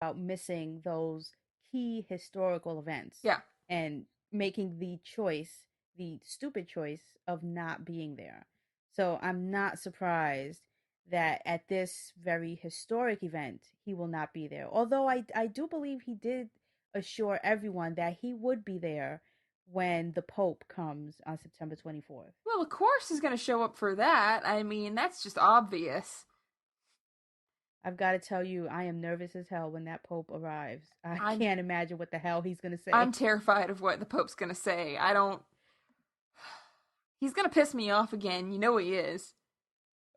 about missing those key historical events Yeah. and making the choice, the stupid choice of not being there. So I'm not surprised that at this very historic event, he will not be there. Although I do believe he did assure everyone that he would be there when the Pope comes on September 24th. Well, of course he's going to show up for that. I mean, that's just obvious. I've got to tell you, I am nervous as hell when that Pope arrives. I I'm can't imagine what the hell he's going to I'm say. terrified of what the Pope's going to say. I don't He's going to piss me off again. You know he is.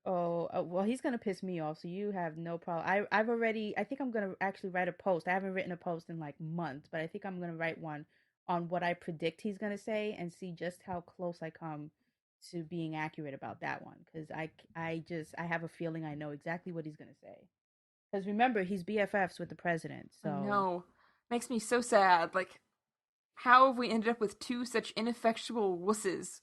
Oh, well, he's gonna piss me off, so you have no problem. I've already. I think I'm gonna actually write a post. I haven't written a post in like months, but I think I'm gonna write one on what I predict he's gonna say and see just how close I come to being accurate about that one. Because I have a feeling I know exactly what he's gonna say. Because remember, he's BFFs with the president, I so know. Makes me so sad. Like, how have we ended up with two such ineffectual wusses?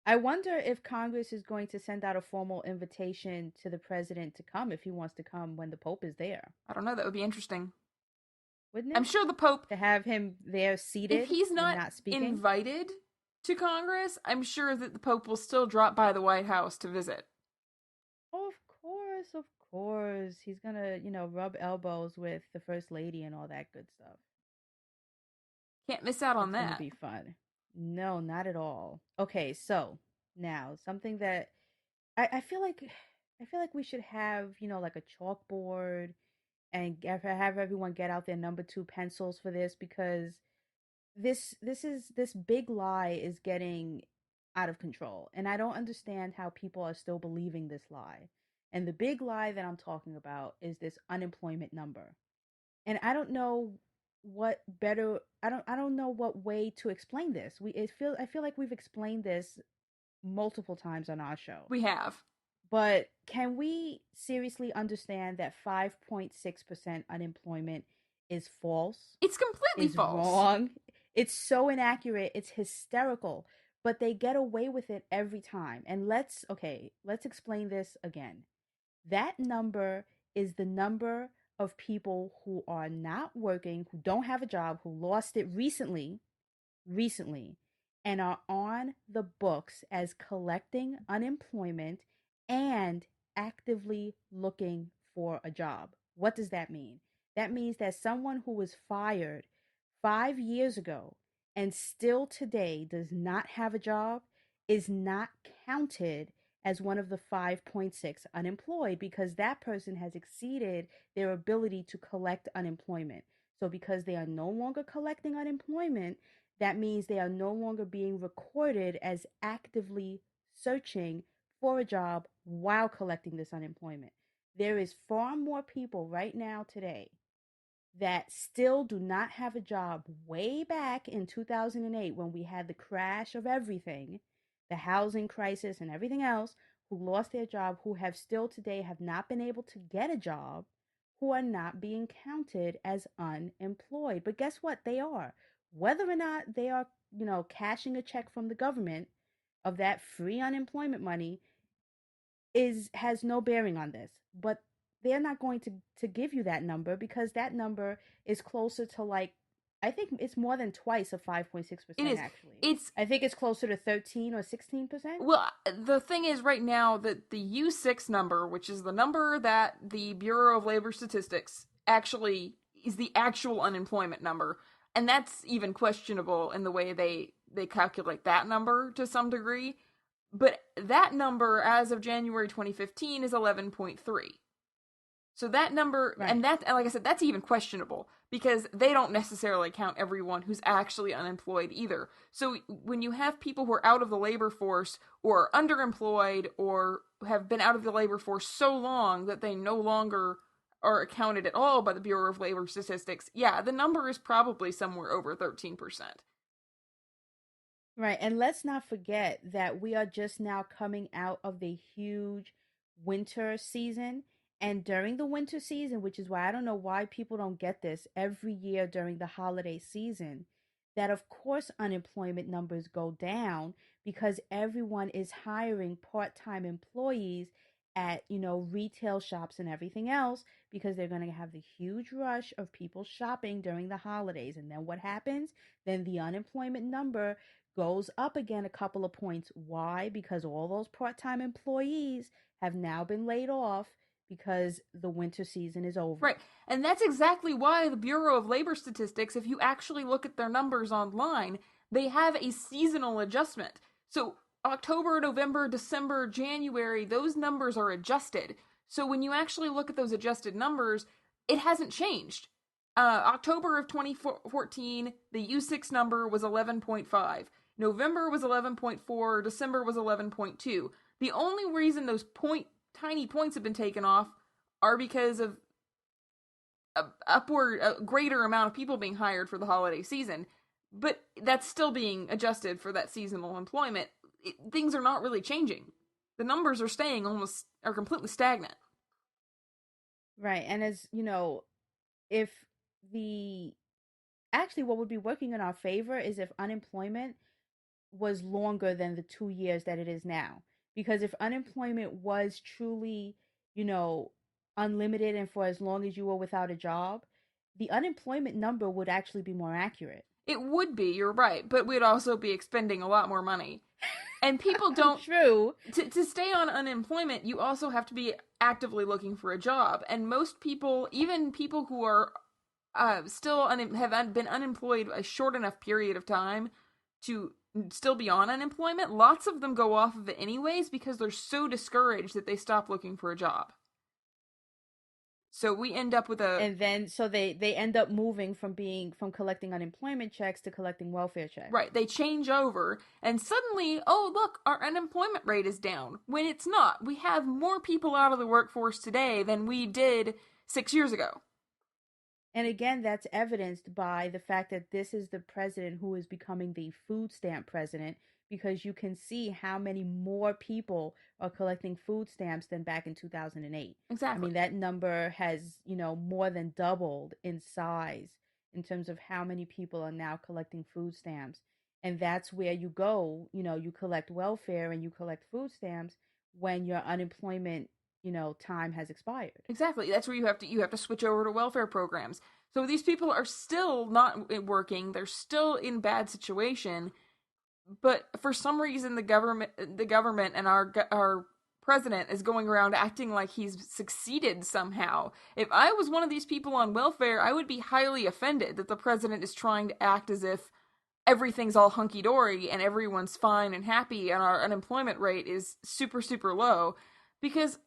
I wonder if Congress is going to send out a formal invitation to the president to come if he wants to come when the Pope is there, I don't know. That would be interesting. wouldn't I'm it? sure the Pope, To have him there if seated he's and not not speaking. invited to Congress, I'm sure that the Pope will still drop by the White House to visit. Oh, of course, of course. He's gonna, rub elbows with the first lady and all that good stuff. Can't miss out on It's gonna that. be fun. No, not at all. Okay, so now something that I feel like we should have, like a chalkboard and have everyone get out their number two pencils for this because this big lie is getting out of control and I don't understand how people are still believing this lie. And the big lie that I'm talking about is this unemployment number. And I don't know what better I don't know what way to explain this. I feel like we've explained this multiple times on our show. We have. But can we seriously understand that 5.6% unemployment is false? It's completely Is false. wrong. It's so inaccurate. It's hysterical. But they get away with it every time. And let's explain this again. That number is the number of people who are not working, who don't have a job, who lost it recently, and are on the books as collecting unemployment and actively looking for a job. What does that mean? That means that someone who was fired 5 years ago and still today does not have a job is not counted as one of the 5.6 unemployed because that person has exceeded their ability to collect unemployment. So, because they are no longer collecting unemployment, that means they are no longer being recorded as actively searching for a job while collecting this unemployment. There is far more people right now today that still do not have a job way back in 2008 when we had the crash of everything, the housing crisis and everything else, who lost their job, who have still today have not been able to get a job, who are not being counted as unemployed. But guess what? They are. Whether or not they are, cashing a check from the government of that free unemployment money is has no bearing on this. But they're not going to give you that number because that number is closer to like I think it's more than twice of It 5.6% is. actually. It's I think it's closer to 13 or 16%. Well, the thing is, right now, that the U6 number, which is the number that the Bureau of Labor Statistics actually is the actual unemployment number, and that's even questionable in the way they calculate that number to some degree. But that number, as of January 2015, is 11.3. So that number, Right. and like I said, that's even questionable because they don't necessarily count everyone who's actually unemployed either. So when you have people who are out of the labor force or are underemployed or have been out of the labor force so long that they no longer are accounted at all by the Bureau of Labor Statistics, yeah, the number is probably somewhere over 13%. Right. And let's not forget that we are just now coming out of the huge winter season. And during the winter season, which is why I don't know why people don't get this every year during the holiday season, that of course unemployment numbers go down because everyone is hiring part time employees at, retail shops and everything else because they're going to have the huge rush of people shopping during the holidays. And then what happens? Then the unemployment number goes up again a couple of points. Why? Because all those part-time employees have now been laid off because the winter season is Right. over. And that's exactly why the Bureau of Labor Statistics, if you actually look at their numbers online, they have a seasonal adjustment. So October, November, December, January, those numbers are adjusted. So when you actually look at those adjusted numbers, it hasn't changed. October of 2014, the U6 number was 11.5. November was 11.4. December was 11.2. The only reason those tiny points have been taken off are because of a greater amount of people being hired for the holiday season, but that's still being adjusted for that seasonal employment. Things are not really changing. The numbers are staying are completely stagnant. Right. And as you know, if the actually what would be working in our favor is if unemployment was longer than the 2 years that it is now. Because if unemployment was truly, you know, unlimited and for as long as you were without a job, the unemployment number would actually be more accurate. It would be, you're right, but we'd also be expending a lot more money. And people don't. True. To stay on unemployment, you also have to be actively looking for a job. And most people, even people who are still have been unemployed a short enough period of time to still be on unemployment, lots of them go off of it anyways because they're so discouraged that they stop looking for a job. So we end up with a And then so they end up moving from collecting unemployment checks to collecting welfare checks. right, they change over and suddenly, oh, look, our unemployment rate is down. When it's not. We have more people out of the workforce today than we did 6 years ago. And again, that's evidenced by the fact that this is the president who is becoming the food stamp president because you can see how many more people are collecting food stamps than back in 2008. I Exactly. mean, that number has, more than doubled in size in terms of how many people are now collecting food stamps. And that's where you go, you collect welfare and you collect food stamps when your unemployment, time has expired. Exactly. That's where you have to switch over to welfare programs. So these people are still not working. They're still in bad situation, but for some reason the government and our president is going around acting like he's succeeded somehow. If I was one of these people on welfare, I would be highly offended that the president is trying to act as if everything's all hunky dory and everyone's fine and happy and our unemployment rate is super super low because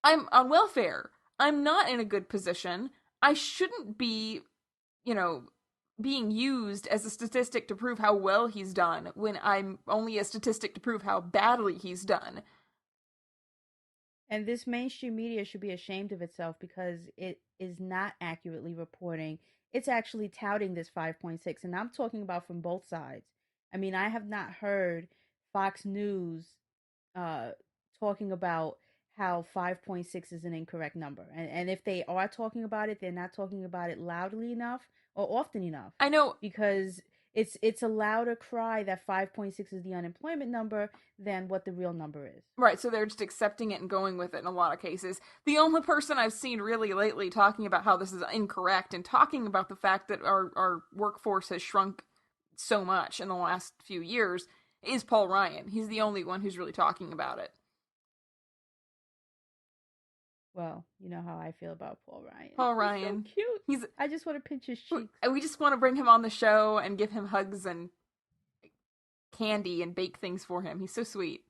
I'm on welfare. I'm not in a good position. I shouldn't be, you know, being used as a statistic to prove how well he's done when I'm only a statistic to prove how badly he's done. And this mainstream media should be ashamed of itself because it is not accurately reporting. It's actually touting this 5.6. And I'm talking about from both sides. I mean, I have not heard Fox News uh, talking about how 5.6 is an incorrect number. And if they are talking about it, they're not talking about it loudly enough or often enough I know. because it's a louder cry that 5.6 is the unemployment number than what the real number is. Right, so they're just accepting it and going with it in a lot of cases. The only person I've seen really lately talking about how this is incorrect and talking about the fact that our workforce has shrunk so much in the last few years is Paul Ryan. He's the only one who's really talking about it. Well, you know how I feel about Paul Ryan. Paul He's so Ryan, cute. he's I just want to pinch his cheeks. we just want to bring him on the show and give him hugs and candy and bake things for him. He's so sweet.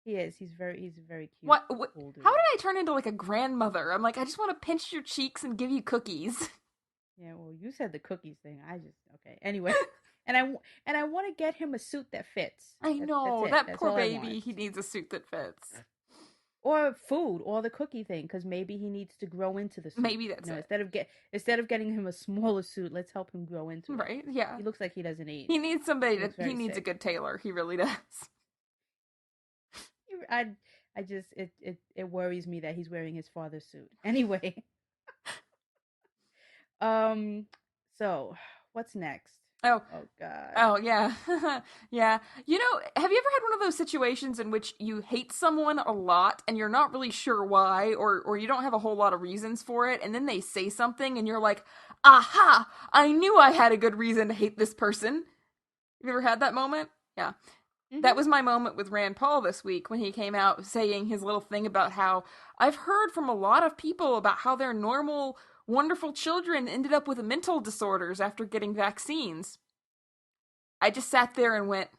He is. He's a very cute, What cool how dude. did I turn into like a grandmother? I'm like, I just want to pinch your cheeks and give you cookies. Yeah, well, you said the cookies thing. I just okay. Anyway, and I want to get him a suit that fits. I That's know, it. that That's poor all I want. baby, he needs a suit that fits. Or food, or the cookie thing, because maybe he needs to grow into the suit. Maybe that's it. Instead of getting him a smaller suit, let's help him grow into it. Right? Yeah. He looks like he doesn't eat. He needs somebody He to looks he very needs a sick. good tailor. He really does. I I just it worries me that he's wearing his father's suit. Anyway, um, so what's next? Oh, Oh God. oh yeah. Yeah. Have you ever had one of those situations in which you hate someone a lot and you're not really sure why, or you don't have a whole lot of reasons for it, and then they say something and you're like, "Aha! I knew I had a good reason to hate this person." Have you ever had that moment? Yeah. That Hmm. was my moment with Rand Paul this week when he came out saying his little thing about how I've heard from a lot of people about how their normal, wonderful children ended up with mental disorders after getting vaccines. I just sat there and went,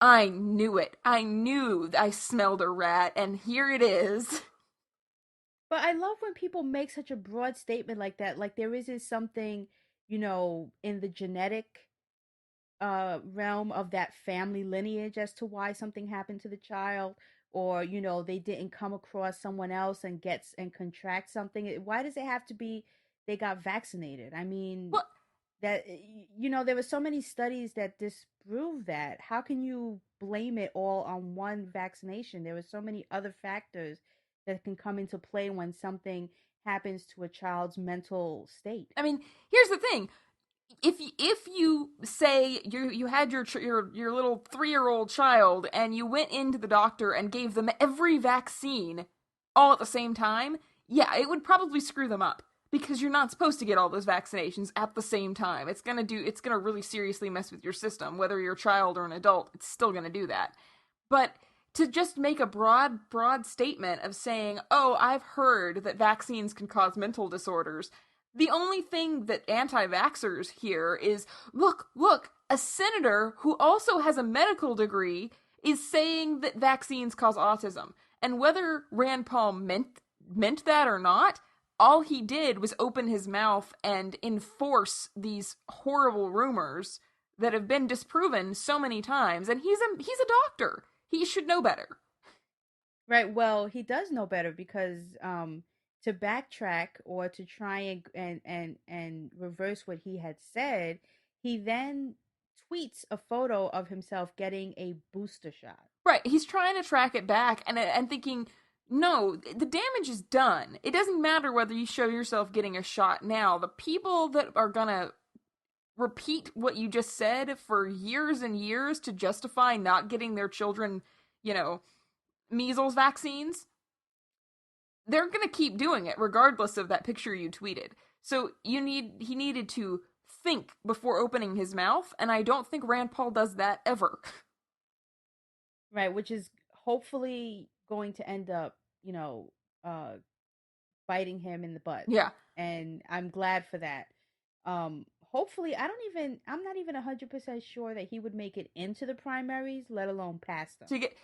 I knew it. I knew I smelled a rat, and here it is. But I love when people make such a broad statement like that. Like there isn't something, in the genetic realm of that family lineage as to why something happened to the child, or they didn't come across someone else and gets and contract something. Why does it have to be they got vaccinated? I mean, Well, that there were so many studies that disprove that. How can you blame it all on one vaccination? There were so many other factors that can come into play when something happens to a child's mental state. I mean, here's the thing. If you say you had your little 3-year-old child and you went into the doctor and gave them every vaccine all at the same time, yeah, it would probably screw them up because you're not supposed to get all those vaccinations at the same time. It's gonna really seriously mess with your system, whether you're a child or an adult. It's still gonna do that. But to just make a broad statement of saying, "Oh, I've heard that vaccines can cause mental disorders." The only thing that anti-vaxxers hear is, "Look, a senator who also has a medical degree is saying that vaccines cause autism." And whether Rand Paul meant that or not, all he did was open his mouth and enforce these horrible rumors that have been disproven so many times. And he's a doctor. He should know better. Right. Well, he does know better because to backtrack or to try and reverse what he had said, he then tweets a photo of himself getting a booster shot. Right. He's trying to track it back and thinking, no, the damage is done. It doesn't matter whether you show yourself getting a shot now. The people that are gonna repeat what you just said for years and years to justify not getting their children, you know, measles vaccines, they're going to keep doing it regardless of that picture you tweeted. So he needed to think before opening his mouth, and I don't think Rand Paul does that ever. Right, which is hopefully going to end up, uh biting him in the butt. Yeah. And I'm glad for that. Hopefully I'm not even 100% sure that he would make it into the primaries, let alone past them. To get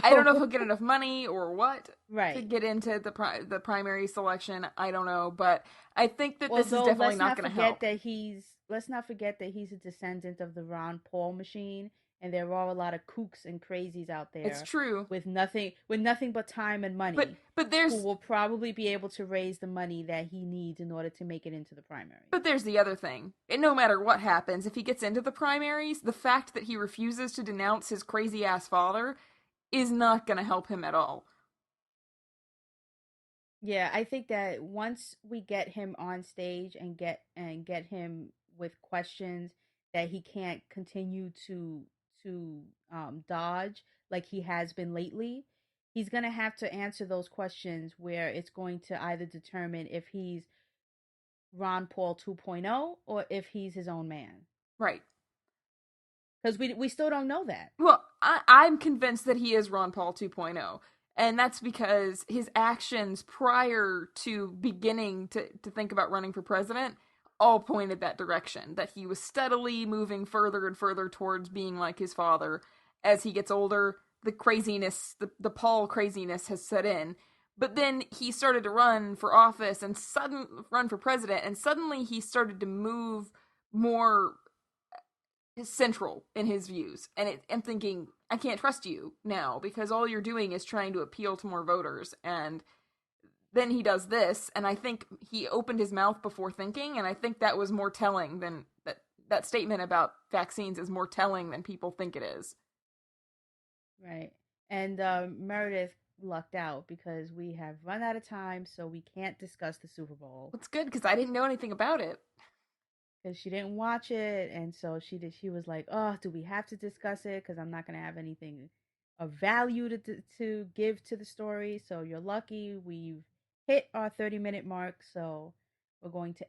I don't know if So, he'll get enough money or what to right. get into the primary selection. I don't know, but I think that this is Although definitely not going to help. let's not forget that he's a descendant of the Ron Paul machine, and there are a lot of kooks and crazies out It's there true. with nothing but time and But money but who there's will probably be able to raise the money that he needs in order to make it into the primaries. But there's the other thing. And no matter what happens, if he gets into the primaries, the fact that he refuses to denounce his crazy ass father is not going to help him at all. Yeah, I think that once we get him on stage and get him with questions that he can't continue to dodge like he has been lately, he's going to have to answer those questions where it's going to either determine if he's Ron Paul 2.0 or if he's his own man. Right. Because we still don't know that. Well, I'm convinced that he is Ron Paul 2.0. And that's because his actions prior to beginning to think about running for president all pointed that direction. That he was steadily moving further and further towards being like his father. As he gets older, the craziness, the Paul craziness has set in. But then he started to run for office and run for president, and suddenly he started to move more central in his views. And I'm thinking, I can't trust you now because all you're doing is trying to appeal to more voters. And then he does this, and I think he opened his mouth before thinking, and I think that was more telling than that statement about vaccines is more telling than people think it is. Right. And Meredith lucked out because we have run out of time, so we can't discuss the Super Bowl. It's good because I didn't know anything about it. because she didn't watch it, and so she was like, oh, do we have to discuss it, because I'm not going to have anything of value to give to the story. So you're lucky we've hit our 30-minute mark, so we're going to